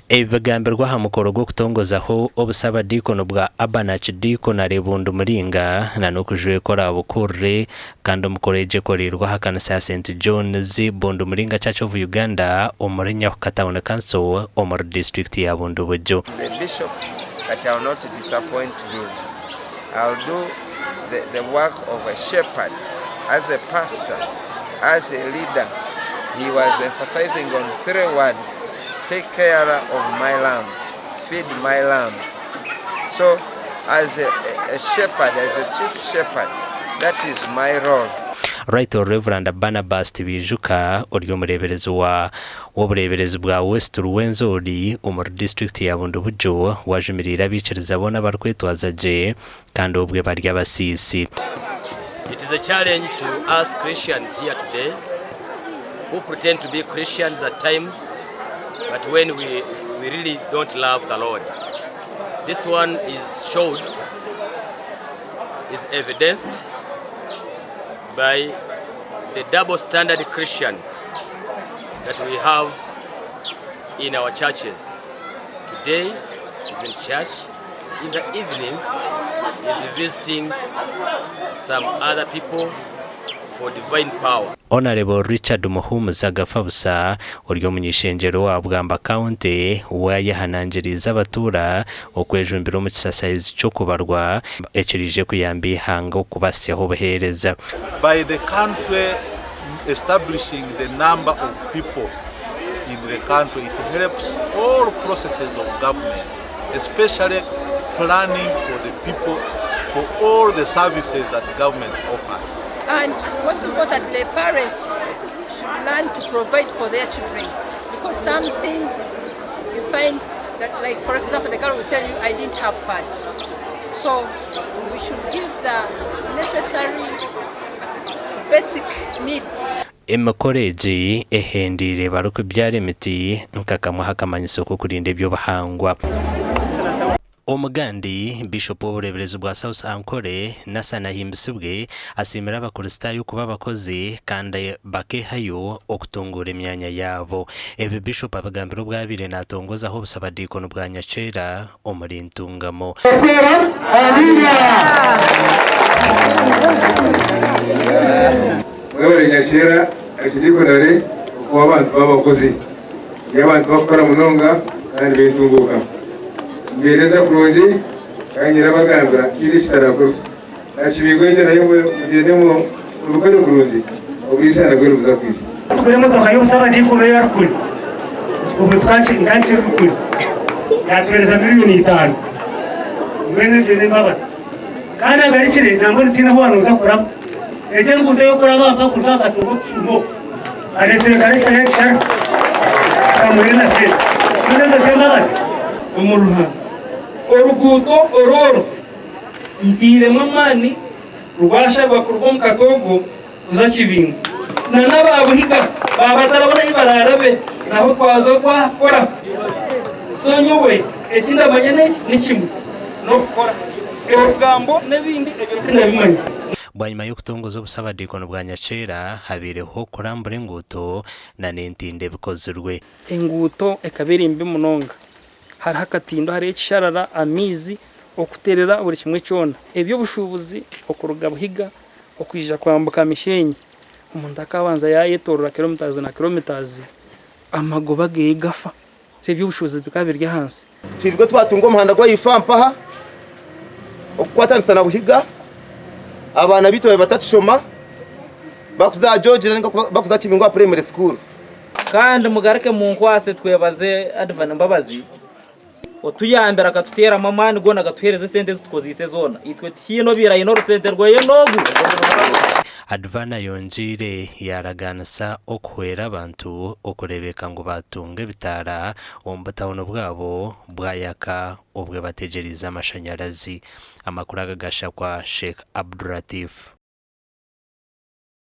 Ibigamberwa ha mukoro gwo kutongozaho obusaba dikono bwa Abanach Dikono Rebundu Muringa na nokujwe kora bukurre kandi umukoreje korirwa hakanisa ya St John's Bundu Muringa Church of Uganda omurinya Katauna Council omur district ya Bundu Bujo. The bishop that I will not disappoint him. I will do the work of a shepherd, as a pastor, as a leader. He was emphasizing on 3 words: take care of my lamb, feed my lamb. So as a shepherd, as a chief shepherd, that is my role. Right, Reverend Barnabas Tibijuka uryo mureberezi w'ubureberezi bwa West Ruwenzori umur district ya Bundu Bujo wajumirira biciriza bona barkwetwazaje kandi ubwe barya basisi. It is a challenge to us Christians here today who pretend to be Christians at times, but when we really don't love the Lord. This one is showed, is evidenced by the double standard Christians that we have in our churches. Today is in church, in the evening is visiting some other people for divine power. Honorable Richard Muhumuza Gafabusa uryo munyishengero wa Bwamba County wayahanangiriza abatura okwejumbira mu kisasaizi cyo kubarwa ekirije kuyambi hanga kubasyaho buhereza. By the country establishing the number of people in the country, it helps all processes of government, especially planning for the people, for all the services that government offers. And most importantly, parents should learn to provide for their children, because some things you find that, like for example, the girl will tell you, I didn't have pads. So we should give the necessary basic needs. Emokoreji ehendire baruko byare miti nkakamuha kamanyiso ko kurinda byo bahangwa. Omugandi Bishop w'ubureberezi bwa South Ankole Nasana Himbisubwe asimira abakristayo kuba abakozi kandi bakehayo okutungura imyanya yabo. Ebe Bishop abagambiro bwabire natongoza aho busaba dikono bwa Nyakera omuri ntungamo. Wewe Nyakera akidikondare ko abantu babakozi y'abantu bakora munonga kandi bintunguka. Mbeleza kuroje kanyira bagambira kirishara ko akibigweje nayo mugedemo urukado kuroje obisara gwe ruza kwije kuremo tokayo saba dikono yakuri ubu twanci rukuri yatwereza miliyoni 5 mwene ngeze mbabaza kandi agarikire ntabwo ntina ho hano uzakora eje ngundo yo kora baba kurwa katungo kumo aresere karisha yakishara kamurina se neza tembabaza umuruha oruguto ororo ndire mamani rwasha bakurwa mu katogo uzakibinza na nababuhiga babatarabona ibararabe naho twazo twakora sonyowe ekinda banyene n'ikimwe no gukora erugambo n'ebindi ebyo tinabimanya. Bwanyuma yo kutongoza obusaba dikono bwa Nyakera habireho kurambura enguto na n'entinde bikozerwe. Enguto ekabirimbi munonga hari hakatindo hari ekisharara amizi okuterera buri kimwe cyona ebyo bushubuzi okuruga buhiga okwija kwambuka mishenyi umuntu akabanza yayetorora kilometers na kilometers amagoba gegafa sebyo bushubuzi bikabirya hansi twirwe twatungo muhanda gwa ifampaha okwatanisa na buhiga abana bitoye batatushoma bakuza George bakuza kibingwa primary school kandi mugareke mu nkwase twebaze Advan Mbabazi otuyambera katutera mamani gona gatuhereze sente zitkozise zona itwe hino bira ino rusente rwaye nogu. Advana yonjire yaraganasa okuhwera abantu okurebeka ngo batunge bitara ombatawono bwabo bwayaka obwe bategeriza amashanyarazi. Amakuru agagasha kwa Sheikh Abdulatif.